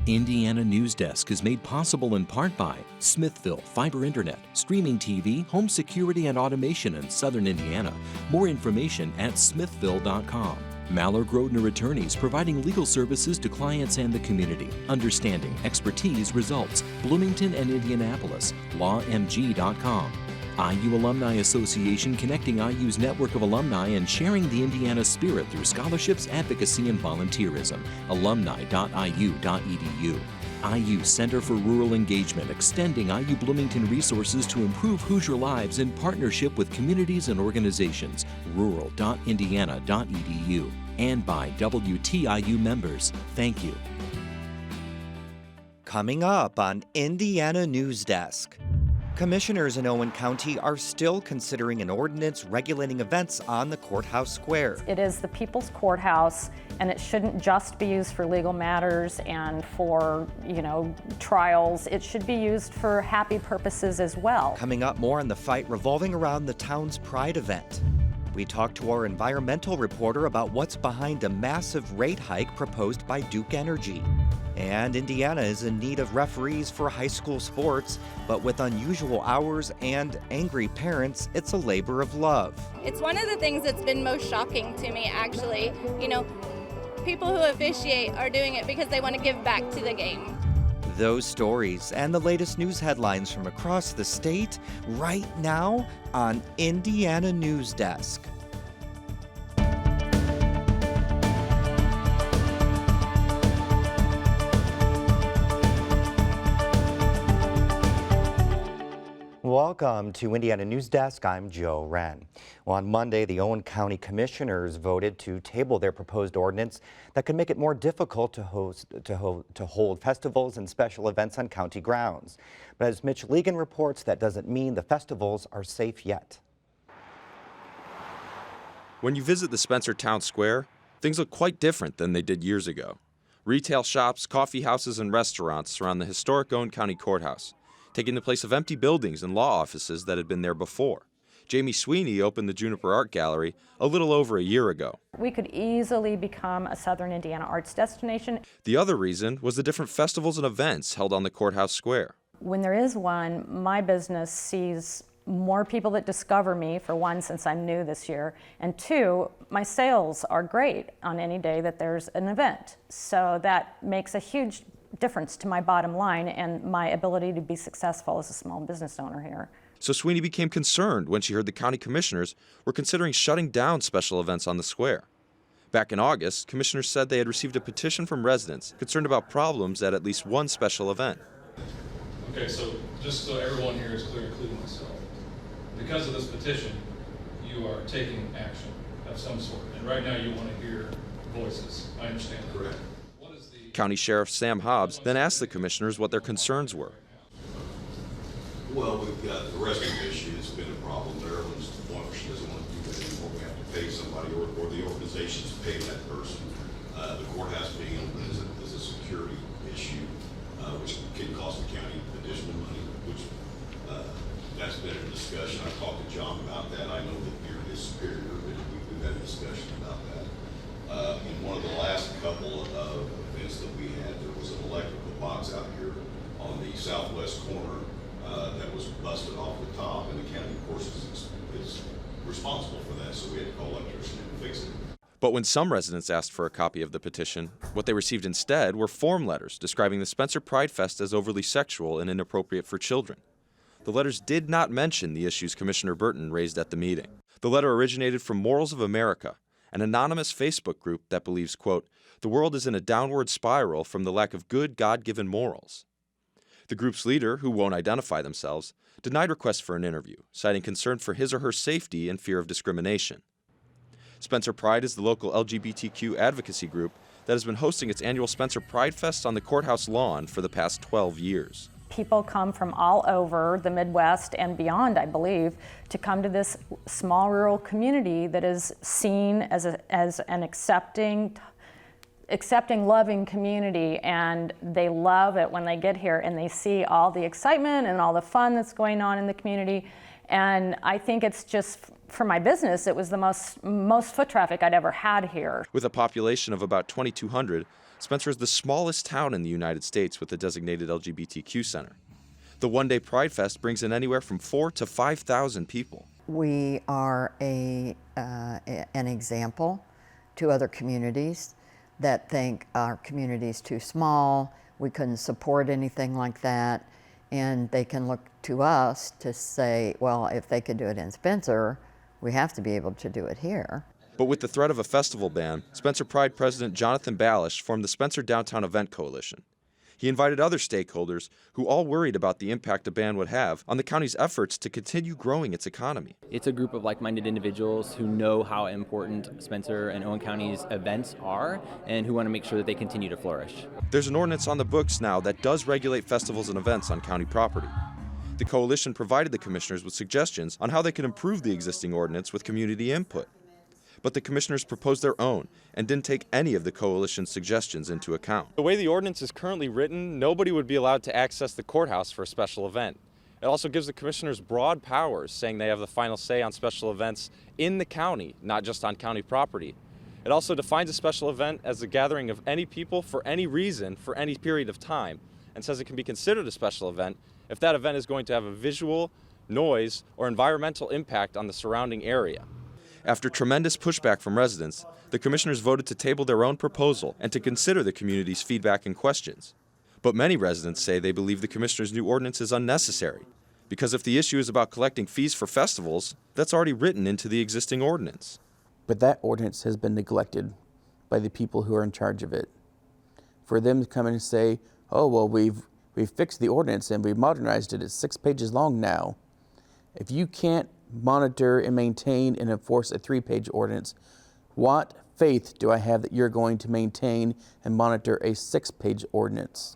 Indiana Newsdesk is made possible in part by Smithville Fiber Internet, streaming TV, home security and automation in Southern Indiana. More information at smithville.com. MALLOR GRODNER Attorneys providing legal services to clients and the community. Understanding, expertise, results. Bloomington and Indianapolis. LawMG.com. IU Alumni Association connecting IU's network of alumni and sharing the Indiana spirit through scholarships, advocacy, and volunteerism. Alumni.iu.edu. IU Center for Rural Engagement extending IU Bloomington resources to improve Hoosier lives in partnership with communities and organizations. Rural.indiana.edu. And by WTIU members. Thank you. Coming up on Indiana Newsdesk. Commissioners in Owen County are still considering an ordinance regulating events on the courthouse square. It is the people's courthouse, and it shouldn't just be used for legal matters and for, trials. It should be used for happy purposes as well. Coming up, more on the fight revolving around the town's Pride event. We talked to our environmental reporter about what's behind a massive rate hike proposed by Duke Energy. And Indiana is in need of referees for high school sports, but with unusual hours and angry parents, it's a labor of love. It's one of the things that's been most shocking to me, actually. People who officiate are doing it because they want to give back to the game. Those stories and the latest news headlines from across the state right now on Indiana Newsdesk. Welcome to Indiana Newsdesk. I'm Joe Wren. Well, on Monday, the Owen County Commissioners voted to table their proposed ordinance that could make it more difficult to hold festivals and special events on county grounds. But as Mitch Legan reports, that doesn't mean the festivals are safe yet. When you visit the Spencer Town Square, things look quite different than they did years ago. Retail shops, coffee houses, and restaurants surround the historic Owen County Courthouse, taking the place of empty buildings and law offices that had been there before. Jamie Sweeney opened the Juniper Art Gallery a little over a year ago. We could easily become a Southern Indiana arts destination. The other reason was the different festivals and events held on the courthouse square. When there is one, my business sees more people that discover me, for one, since I'm new this year, and two, my sales are great on any day that there's an event. So that makes a huge difference to my bottom line and my ability to be successful as a small business owner here. So Sweeney became concerned when she heard the county commissioners were considering shutting down special events on the square. Back in August, commissioners said they had received a petition from residents concerned about problems at least one special event. Okay, so just so everyone here is clear, including myself, because of this petition, you are taking action of some sort, and right now you want to hear voices. I understand that. Correct. County Sheriff Sam Hobbs then asked the commissioners what their concerns were. Well, we've got the rescue issue that's been a problem there. One person doesn't want to do that anymore. We have to pay somebody or the organizations pay that person. The courthouse being open is a security issue, which can cost the county additional money, which that's been a discussion. I talked to John about that. I know that you're his superior, but we've had a discussion about that. In one of the last couple of events that we had, there was an electrical box out here on the southwest corner that was busted off the top, and the county, of course, is responsible for that, so we had to call electrician and fix it. But when some residents asked for a copy of the petition, what they received instead were form letters describing the Spencer Pride Fest as overly sexual and inappropriate for children. The letters did not mention the issues Commissioner Burton raised at the meeting. The letter originated from Morals of America, an anonymous Facebook group that believes, quote, the world is in a downward spiral from the lack of good God-given morals. The group's leader, who won't identify themselves, denied requests for an interview, citing concern for his or her safety and fear of discrimination. Spencer Pride is the local LGBTQ advocacy group that has been hosting its annual Spencer Pride Fest on the courthouse lawn for the past 12 years. People come from all over the Midwest and beyond, I believe, to come to this small rural community that is seen as an accepting, loving community, and they love it when they get here and they see all the excitement and all the fun that's going on in the community. And I think it's just, for my business, it was the most foot traffic I'd ever had here. With a population of about 2,200, Spencer is the smallest town in the United States with a designated LGBTQ center. The one-day Pride Fest brings in anywhere from 4,000 to 5,000 people. We are an example to other communities that think our community is too small, we couldn't support anything like that, and they can look to us to say, well, if they could do it in Spencer, we have to be able to do it here. But with the threat of a festival ban, Spencer Pride President Jonathan Balish formed the Spencer Downtown Event Coalition. He invited other stakeholders who all worried about the impact a ban would have on the county's efforts to continue growing its economy. It's a group of like-minded individuals who know how important Spencer and Owen County's events are and who want to make sure that they continue to flourish. There's an ordinance on the books now that does regulate festivals and events on county property. The coalition provided the commissioners with suggestions on how they could improve the existing ordinance with community input. But the commissioners proposed their own and didn't take any of the coalition's suggestions into account. The way the ordinance is currently written, nobody would be allowed to access the courthouse for a special event. It also gives the commissioners broad powers, saying they have the final say on special events in the county, not just on county property. It also defines a special event as the gathering of any people for any reason for any period of time, and says it can be considered a special event if that event is going to have a visual, noise, or environmental impact on the surrounding area. After tremendous pushback from residents, the commissioners voted to table their own proposal and to consider the community's feedback and questions. But many residents say they believe the commissioners' new ordinance is unnecessary, because if the issue is about collecting fees for festivals, that's already written into the existing ordinance. But that ordinance has been neglected by the people who are in charge of it. For them to come in and say, oh, well, we've fixed the ordinance and we've modernized it, it's 6 pages long now. If you can't monitor and maintain and enforce a 3-page ordinance, what faith do I have that you're going to maintain and monitor a 6-page ordinance?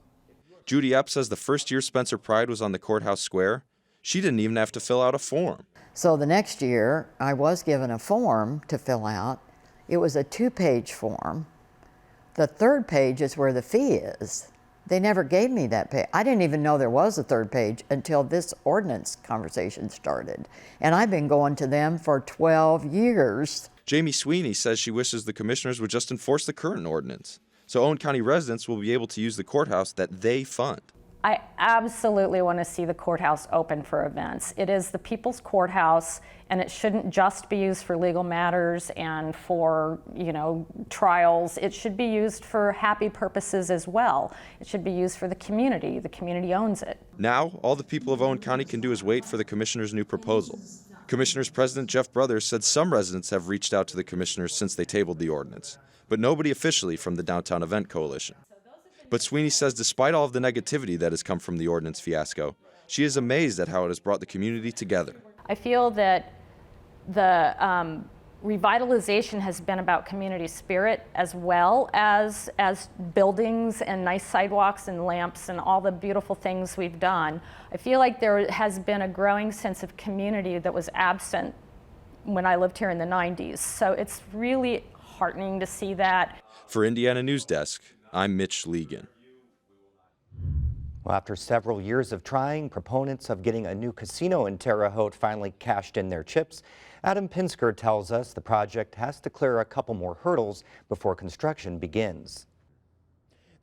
Judy Epp says the first year Spencer Pride was on the courthouse square, she didn't even have to fill out a form. So the next year, I was given a form to fill out. It was a 2-page form. The 3rd page is where the fee is. They never gave me that page. I didn't even know there was a 3rd page until this ordinance conversation started. And I've been going to them for 12 years. Jamie Sweeney says she wishes the commissioners would just enforce the current ordinance, so Owen County residents will be able to use the courthouse that they fund. I absolutely want to see the courthouse open for events. It is the people's courthouse, and it shouldn't just be used for legal matters and for, trials. It should be used for happy purposes as well. It should be used for the community. The community owns it. Now, all the people of Owen County can do is wait for the commissioner's new proposal. Commissioners President Jeff Brothers said some residents have reached out to the commissioners since they tabled the ordinance, but nobody officially from the Downtown Event Coalition. But Sweeney says despite all of the negativity that has come from the ordinance fiasco, she is amazed at how it has brought the community together. I feel that the revitalization has been about community spirit as well as buildings and nice sidewalks and lamps and all the beautiful things we've done. I feel like there has been a growing sense of community that was absent when I lived here in the 90s. So it's really heartening to see that. For Indiana Newsdesk, I'm Mitch Legan. Well, after several years of trying, proponents of getting a new casino in Terre Haute finally cashed in their chips. Adam Pinsker tells us the project has to clear a couple more hurdles before construction begins.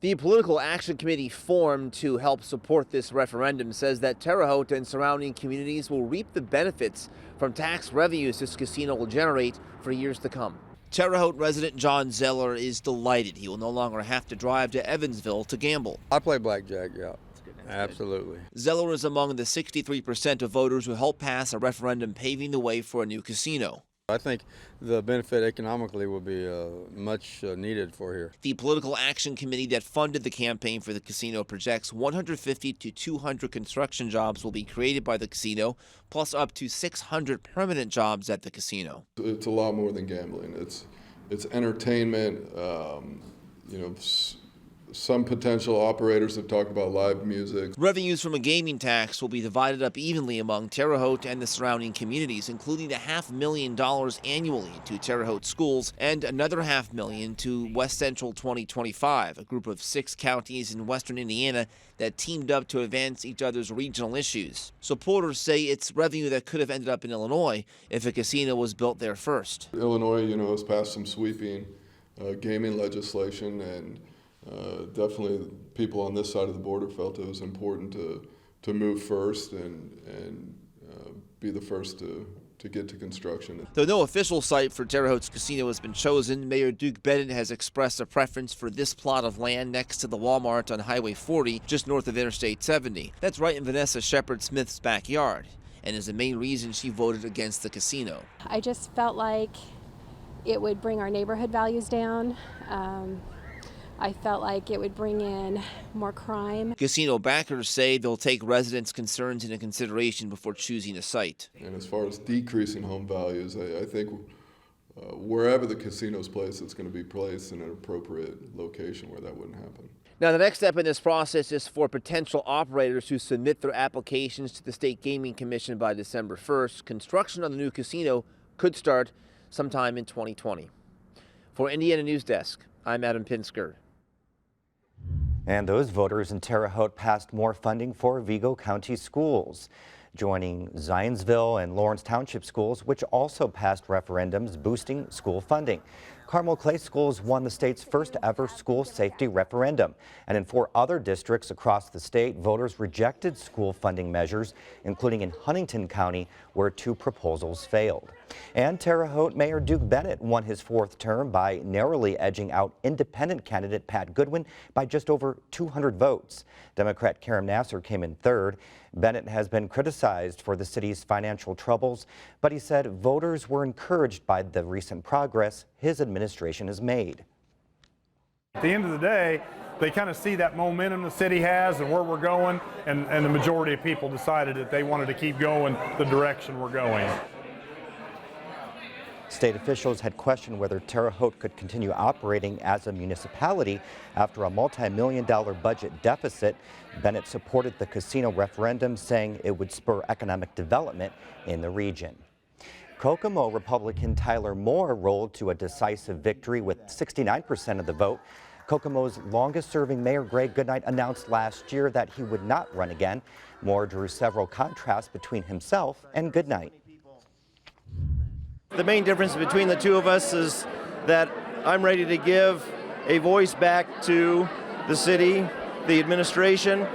The Political Action Committee formed to help support this referendum says that Terre Haute and surrounding communities will reap the benefits from tax revenues this casino will generate for years to come. Terre Haute resident John Zeller is delighted he will no longer have to drive to Evansville to gamble. I play blackjack, yeah. Absolutely. Zeller is among the 63% of voters who helped pass a referendum paving the way for a new casino. I think the benefit economically will be much needed for here. The Political Action Committee that funded the campaign for the casino projects 150 to 200 construction jobs will be created by the casino, plus up to 600 permanent jobs at the casino. It's a lot more than gambling. It's entertainment. Some potential operators have talked about live music. Revenues from a gaming tax will be divided up evenly among Terre Haute and the surrounding communities, including the $500,000 annually to Terre Haute schools and another $500,000 to West Central 2025, a group of 6 counties in western Indiana that teamed up to advance each other's regional issues. Supporters say it's revenue that could have ended up in Illinois if a casino was built there first. Illinois, has passed some sweeping gaming legislation, and definitely people on this side of the border felt it was important to move first and be the first to get to construction. Though no official site for Terre Haute's casino has been chosen, Mayor Duke Bennett has expressed a preference for this plot of land next to the Walmart on Highway 40, just north of Interstate 70. That's right in Vanessa Shepard Smith's backyard, and is the main reason she voted against the casino. I just felt like it would bring our neighborhood values down. I felt like it would bring in more crime. Casino backers say they'll take residents' concerns into consideration before choosing a site. And as far as decreasing home values, I think wherever the casino's placed, it's going to be placed in an appropriate location where that wouldn't happen. Now, the next step in this process is for potential operators to submit their applications to the State Gaming Commission by December 1st. Construction on the new casino could start sometime in 2020. For Indiana Newsdesk, I'm Adam Pinsker. And those voters in Terre Haute passed more funding for Vigo County schools, joining Zionsville and Lawrence Township schools, which also passed referendums boosting school funding. Carmel Clay Schools won the state's first ever school safety referendum. And in 4 other districts across the state, voters rejected school funding measures, including in Huntington County, where 2 proposals failed. And Terre Haute Mayor Duke Bennett won his 4th term by narrowly edging out independent candidate Pat Goodwin by just over 200 votes. Democrat Karen Nasser came in 3rd. Bennett has been criticized for the city's financial troubles, but he said voters were encouraged by the recent progress his administration has made. At the end of the day, they kind of see that momentum the city has and where we're going, and the majority of people decided that they wanted to keep going the direction we're going. State officials had questioned whether Terre Haute could continue operating as a municipality after a multi-million-dollar budget deficit. Bennett supported the casino referendum, saying it would spur economic development in the region. Kokomo Republican Tyler Moore rolled to a decisive victory with 69% of the vote. Kokomo's longest-serving mayor, Greg Goodnight, announced last year that he would not run again. Moore drew several contrasts between himself and Goodnight. The main difference between the two of us is that I'm ready to give a voice back to the city, the administration.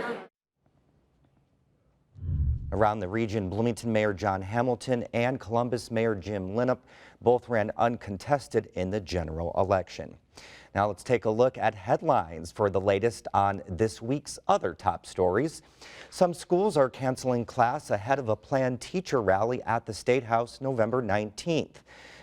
Around the region, Bloomington Mayor John Hamilton and Columbus Mayor Jim Linnop both ran uncontested in the general election. Now let's take a look at headlines for the latest on this week's other top stories. Some schools are canceling class ahead of a planned teacher rally at the State House November 19th.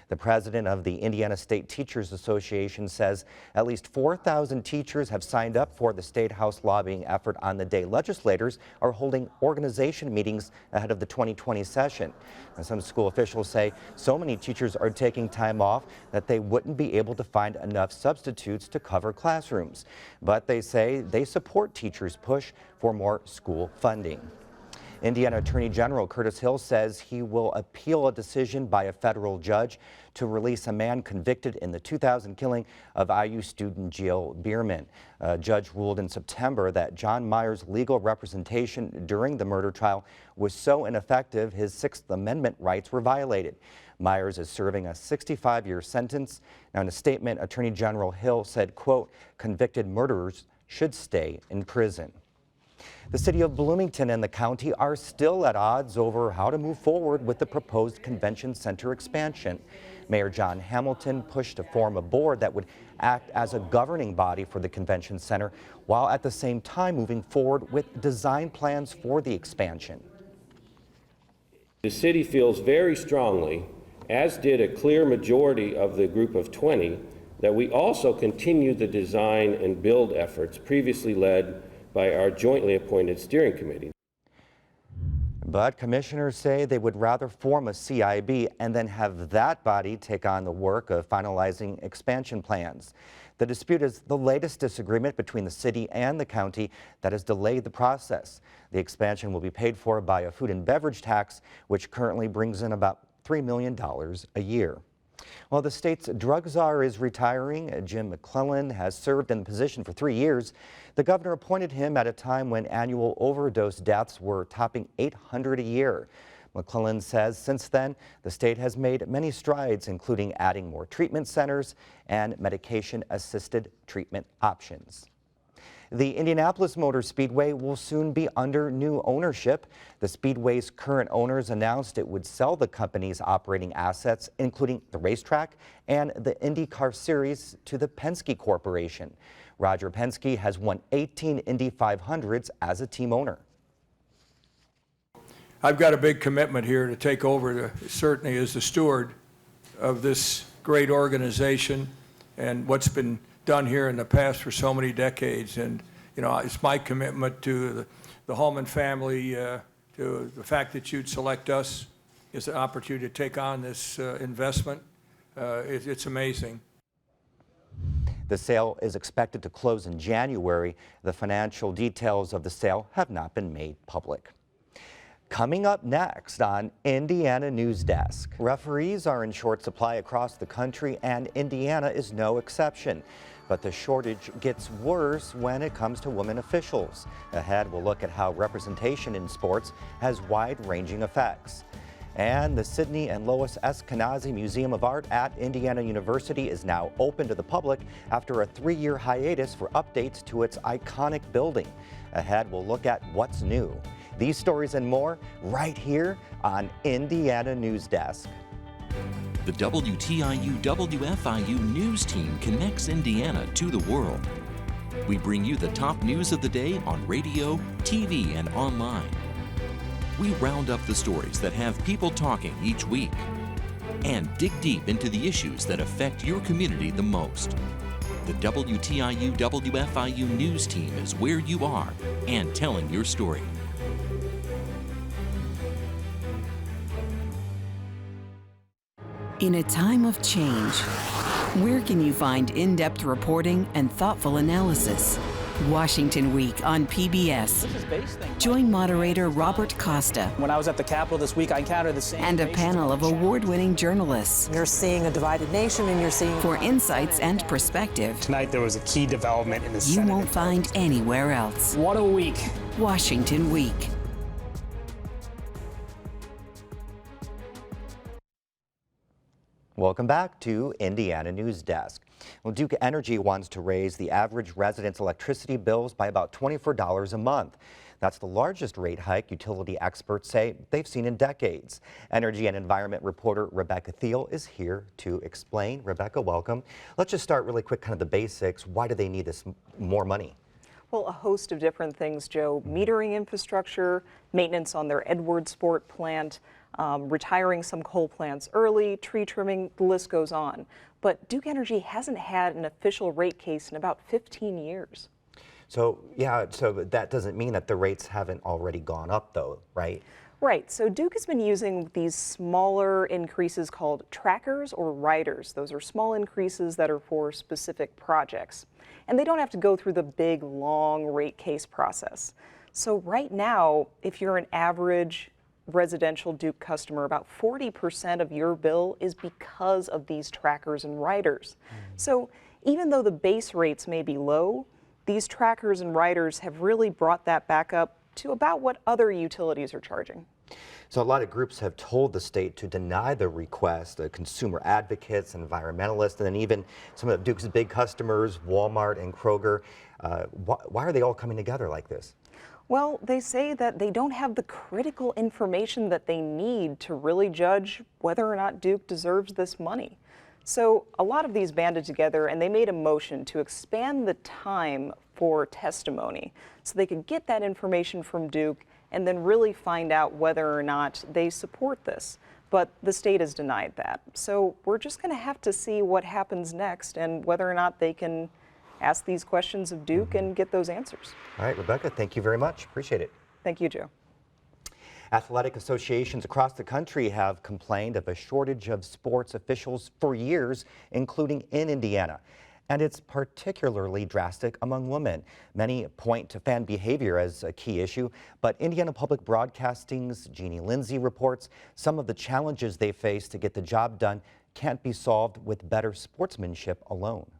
The president of the Indiana State Teachers Association says at least 4,000 teachers have signed up for the State House lobbying effort on the day legislators are holding organization meetings ahead of the 2020 session. And some school officials say so many teachers are taking time off that they wouldn't be able to find enough substitutes to cover classrooms. But they say they support teachers' push for more school funding. Indiana Attorney General Curtis Hill says he will appeal a decision by a federal judge to release a man convicted in the 2000 killing of IU student Jill Bierman. A judge ruled in September that John Myers' legal representation during the murder trial was so ineffective his Sixth Amendment rights were violated. Myers is serving a 65-year sentence. Now, in a statement, Attorney General Hill said, quote, "Convicted murderers should stay in prison." The city of Bloomington and the county are still at odds over how to move forward with the proposed convention center expansion. Mayor John Hamilton pushed to form a board that would act as a governing body for the convention center, while at the same time moving forward with design plans for the expansion. The city feels very strongly, as did a clear majority of the group of 20, that we also continue the design and build efforts previously led by our jointly appointed steering committee. But commissioners say they would rather form a CIB and then have that body take on the work of finalizing expansion plans. The dispute is the latest disagreement between the city and the county that has delayed the process. The expansion will be paid for by a food and beverage tax, which currently brings in about $3 million a year. While the state's drug czar is retiring, Jim McClellan has served in the position for 3 years. The governor appointed him at a time when annual overdose deaths were topping 800 a year. McClellan says since then, the state has made many strides, including adding more treatment centers and medication-assisted treatment options. The Indianapolis Motor Speedway will soon be under new ownership. The Speedway's current owners announced it would sell the company's operating assets, including the racetrack and the IndyCar Series, to the Penske Corporation. Roger Penske has won 18 Indy 500s as a team owner. I've got a big commitment here to take over, certainly as the steward of this great organization and what's been done here in the past for so many decades. And, you know, it's my commitment to the Holman family, to the fact that you'd select us as an opportunity to take on this investment. It's amazing. The sale is expected to close in January. The financial details of the sale have not been made public. Coming up next on Indiana Newsdesk, referees are in short supply across the country, and Indiana is no exception. But the shortage gets worse when it comes to women officials. Ahead, we'll look at how representation in sports has wide-ranging effects. And the Sidney and Lois Eskenazi Museum of Art at Indiana University is now open to the public after a 3-year hiatus for updates to its iconic building. Ahead, we'll look at what's new. These stories and more right here on Indiana Newsdesk. The WTIU WFIU news team connects Indiana to the world. We bring you the top news of the day on radio, TV, and online. We round up the stories that have people talking each week and dig deep into the issues that affect your community the most. The WTIU WFIU news team is where you are and telling your story. In a time of change, where can you find in-depth reporting and thoughtful analysis? Washington Week on PBS. Join moderator Robert Costa. When I was at the Capitol this week, I encountered the same. And a panel of award-winning journalists. You're seeing a divided nation, and you're seeing. For insights and perspective. Tonight there was a key development in the Senate. You won't find anywhere else. What a week. Washington Week. Welcome back to Indiana Newsdesk. Well, Duke Energy wants to raise the average resident's electricity bills by about $24 a month. That's the largest rate hike utility experts say they've seen in decades. Energy and environment reporter Rebecca Thiel is here to explain. Rebecca, welcome. Let's just start really quick, kind of the basics. Why do they need this more money? Well, a host of different things, Joe. Metering infrastructure, maintenance on their Edwardsport plant, retiring some coal plants early, tree trimming, the list goes on. But Duke Energy hasn't had an official rate case in about 15 years. So, yeah, so that doesn't mean that the rates haven't already gone up, though, right? Right. So Duke has been using these smaller increases called trackers or riders. Those are small increases that are for specific projects. And they don't have to go through the big, long rate case process. So right now, if you're an average residential Duke customer, about 40% of your bill is because of these trackers and riders. So even though the base rates may be low, these trackers and riders have really brought that back up to about what other utilities are charging. So a lot of groups have told the state to deny the request, consumer advocates, environmentalists, and then even some of Duke's big customers, Walmart and Kroger. Why are they all coming together like this? Well, they say that they don't have the critical information that they need to really judge whether or not Duke deserves this money. So a lot of these banded together, and they made a motion to expand the time for testimony so they could get that information from Duke and then really find out whether or not they support this. But the state has denied that. So we're just going to have to see what happens next and whether or not they can ask these questions of Duke and get those answers. All right, Rebecca, thank you very much. Appreciate it. Thank you, Joe. Athletic associations across the country have complained of a shortage of sports officials for years, including in Indiana. And it's particularly drastic among women. Many point to fan behavior as a key issue, but Indiana Public Broadcasting's Jeannie Lindsay reports some of the challenges they face to get the job done can't be solved with better sportsmanship alone.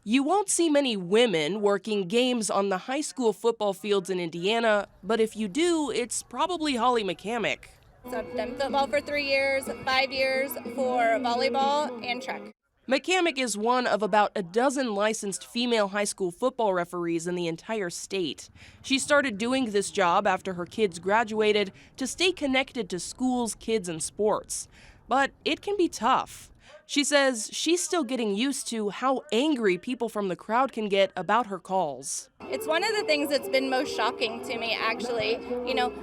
You won't see many women working games on the high school football fields in Indiana, but if you do, it's probably Holly McCamick. So I've done football for 3 years, 5 years for volleyball and track. McCamick is one of about a dozen licensed female high school football referees in the entire state. She started doing this job after her kids graduated to stay connected to schools, kids, and sports. But it can be tough. She says she's still getting used to how angry people from the crowd can get about her calls. It's one of the things that's been most shocking to me, actually. You know,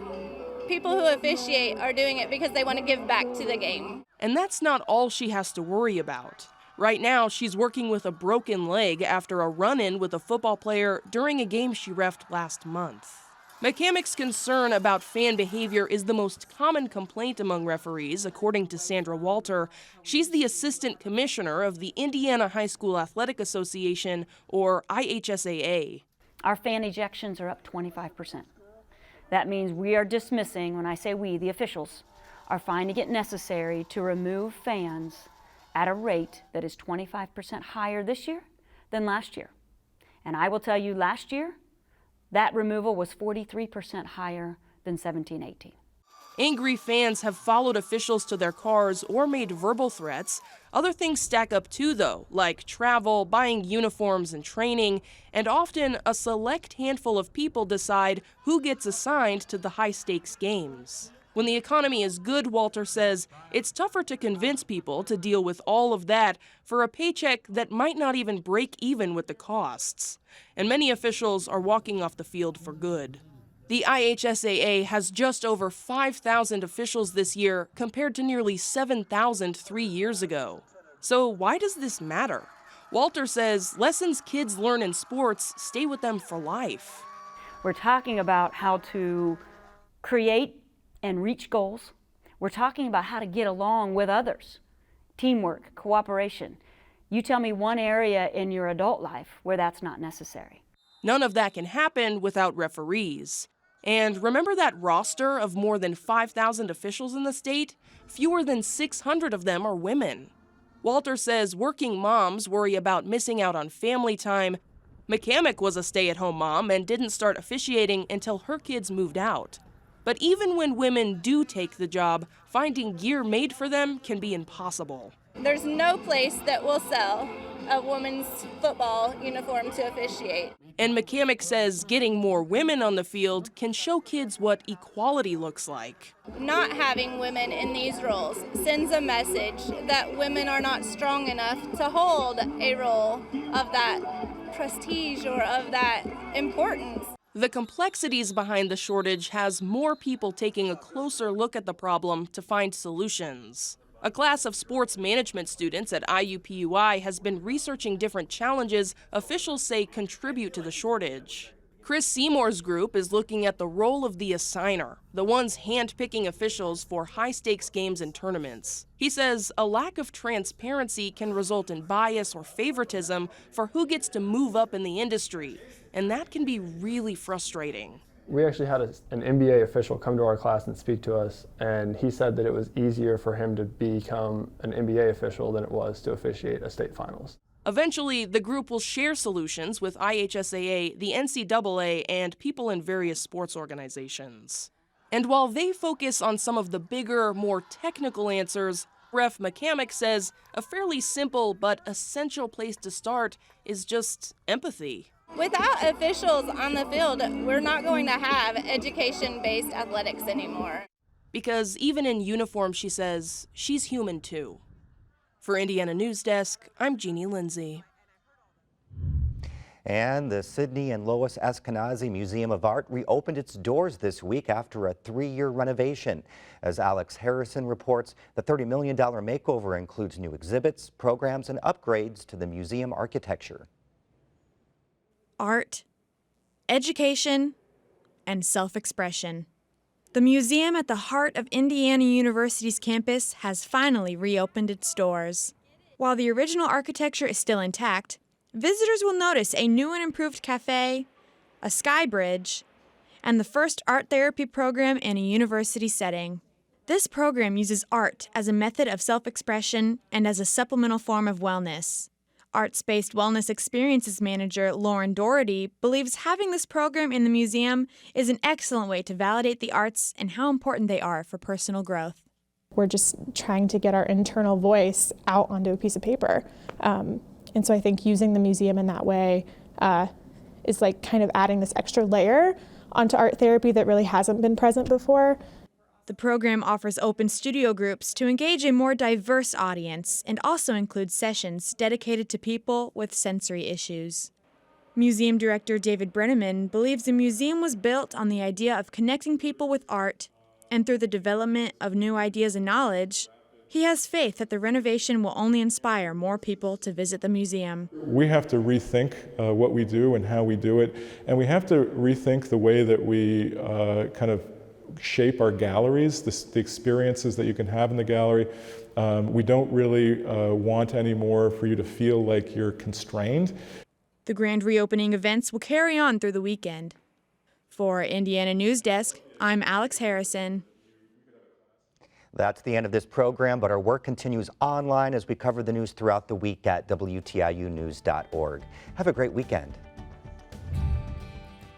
people who officiate are doing it because they want to give back to the game. And that's not all she has to worry about. Right now, she's working with a broken leg after a run-in with a football player during a game she reffed last month. McCamick's concern about fan behavior is the most common complaint among referees, according to Sandra Walter. She's the assistant commissioner of the Indiana High School Athletic Association, or IHSAA. Our fan ejections are up 25%. That means we are dismissing, when I say we, the officials, are finding it necessary to remove fans at a rate that is 25% higher this year than last year. And I will tell you, last year, that removal was 43% higher than 17-18. Angry fans have followed officials to their cars or made verbal threats. Other things stack up too, though, like travel, buying uniforms and training, and often a select handful of people decide who gets assigned to the high-stakes games. When the economy is good, Walter says, it's tougher to convince people to deal with all of that for a paycheck that might not even break even with the costs. And many officials are walking off the field for good. The IHSAA has just over 5,000 officials this year compared to nearly 7,000 3 years ago. So why does this matter? Walter says lessons kids learn in sports stay with them for life. We're talking about how to create and reach goals. We're talking about how to get along with others, teamwork, cooperation. You tell me one area in your adult life where that's not necessary. None of that can happen without referees. And remember that roster of more than 5,000 officials in the state? Fewer than 600 of them are women. Walter says working moms worry about missing out on family time. McCamick was a stay-at-home mom and didn't start officiating until her kids moved out. But even when women do take the job, finding gear made for them can be impossible. There's no place that will sell a woman's football uniform to officiate. And McCamick says getting more women on the field can show kids what equality looks like. Not having women in these roles sends a message that women are not strong enough to hold a role of that prestige or of that importance. The complexities behind the shortage has more people taking a closer look at the problem to find solutions. A class of sports management students at IUPUI has been researching different challenges officials say contribute to the shortage. Chris Seymour's group is looking at the role of the assigner, the ones hand-picking officials for high-stakes games and tournaments. He says a lack of transparency can result in bias or favoritism for who gets to move up in the industry, and that can be really frustrating. We actually had an NBA official come to our class and speak to us, and he said that it was easier for him to become an NBA official than it was to officiate a state finals. Eventually, the group will share solutions with IHSAA, the NCAA, and people in various sports organizations. And while they focus on some of the bigger, more technical answers, Ref McCamick says a fairly simple but essential place to start is just empathy. Without officials on the field, we're not going to have education-based athletics anymore. Because even in uniform, she says, she's human too. For Indiana Newsdesk, I'm Jeannie Lindsay. And the Sidney and Lois Eskenazi Museum of Art reopened its doors this week after a 3-year renovation. As Alex Harrison reports, the $30 million makeover includes new exhibits, programs, and upgrades to the museum architecture. Art, education, and self-expression. The museum at the heart of Indiana University's campus has finally reopened its doors. While the original architecture is still intact, visitors will notice a new and improved cafe, a sky bridge, and the first art therapy program in a university setting. This program uses art as a method of self-expression and as a supplemental form of wellness. Arts-based wellness experiences manager Lauren Doherty believes having this program in the museum is an excellent way to validate the arts and how important they are for personal growth. We're just trying to get our internal voice out onto a piece of paper. And so I think using the museum in that way is like kind of adding this extra layer onto art therapy that really hasn't been present before. The program offers open studio groups to engage a more diverse audience and also includes sessions dedicated to people with sensory issues. Museum Director David Brenneman believes the museum was built on the idea of connecting people with art, and through the development of new ideas and knowledge, he has faith that the renovation will only inspire more people to visit the museum. We have to rethink what we do and how we do it, and we have to rethink the way that we kind of shape our galleries, the experiences that you can have in the gallery. We don't really want anymore for you to feel like you're constrained. The grand reopening events will carry on through the weekend. For Indiana Newsdesk, I'm Alex Harrison. That's the end of this program, but our work continues online as we cover the news throughout the week at WTIUnews.org. Have a great weekend.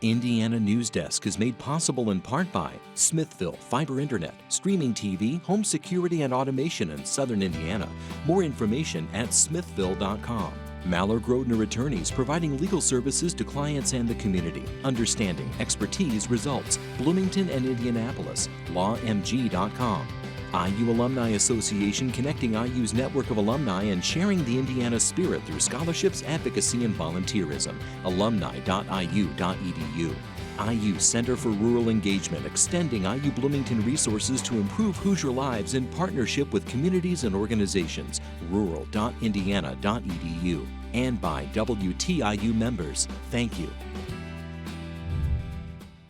Indiana Newsdesk is made possible in part by Smithville Fiber Internet, streaming TV, home security and automation in Southern Indiana. More information at smithville.com. MALLOR GRODNER attorneys providing legal services to clients and the community. Understanding, expertise, results. Bloomington and Indianapolis. LawMG.com. IU Alumni Association connecting IU's network of alumni and sharing the Indiana spirit through scholarships, advocacy, and volunteerism. Alumni.iu.edu. IU Center for Rural Engagement, extending IU Bloomington resources to improve Hoosier lives in partnership with communities and organizations. Rural.indiana.edu. And by WTIU members. Thank you.